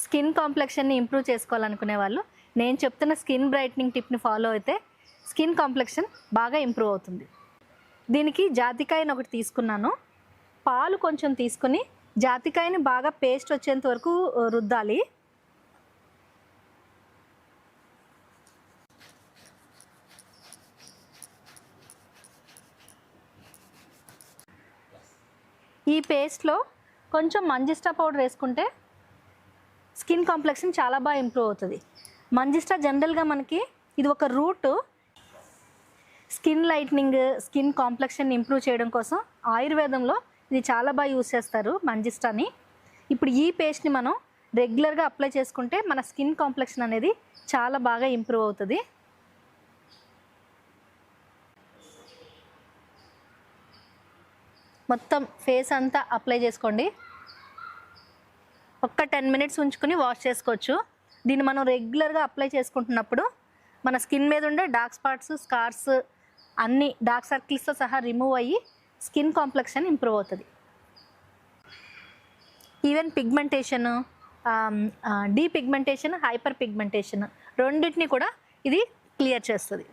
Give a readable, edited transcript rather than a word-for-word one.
Skin కాంప్లెక్షన్ని improve చేసుకోవాలనుకునే వాళ్ళు నేను చెప్తున్న స్కిన్ బ్రైట్నింగ్ టిప్ని ఫాలో అయితే స్కిన్ కాంప్లెక్షన్ బాగా ఇంప్రూవ్ అవుతుంది. దీనికి జాతికాయని ఒకటి తీసుకున్నాను. పాలు కొంచెం తీసుకుని జాతికాయని బాగా పేస్ట్ వచ్చేంత వరకు రుద్దాలి. ఈ పేస్ట్లో కొంచెం మంజిస్టా పౌడర్ వేసుకుంటే స్కిన్ కాంప్లెక్షన్ చాలా బాగా ఇంప్రూవ్ అవుతుంది. మంజిస్టా జనరల్గా మనకి ఇది ఒక root. Skin lightning, skin complexion improve చేయడం కోసం ఆయుర్వేదంలో ఇది చాలా బాగా యూస్ చేస్తారు మంజిస్టాని. ఇప్పుడు ఈ పేస్ట్ని మనం రెగ్యులర్గా అప్లై చేసుకుంటే మన స్కిన్ కాంప్లెక్షన్ అనేది చాలా బాగా ఇంప్రూవ్ అవుతుంది. మొత్తం ఫేస్ అంతా అప్లై చేసుకోండి. ఒక్క 10 మినిట్స్ ఉంచుకుని వాష్ చేసుకోవచ్చు. దీన్ని మనం రెగ్యులర్గా అప్లై చేసుకుంటున్నప్పుడు మన స్కిన్ మీద ఉండే డార్క్ స్పాట్స్, స్కార్స్ అన్ని డార్క్ సర్కిల్స్తో సహా రిమూవ్ అయ్యి స్కిన్ కాంప్లెక్షన్ ఇంప్రూవ్ అవుతుంది. Even pigmentation, depigmentation, hyper pigmentation రెండింటిని కూడా ఇది క్లియర్ చేస్తుంది.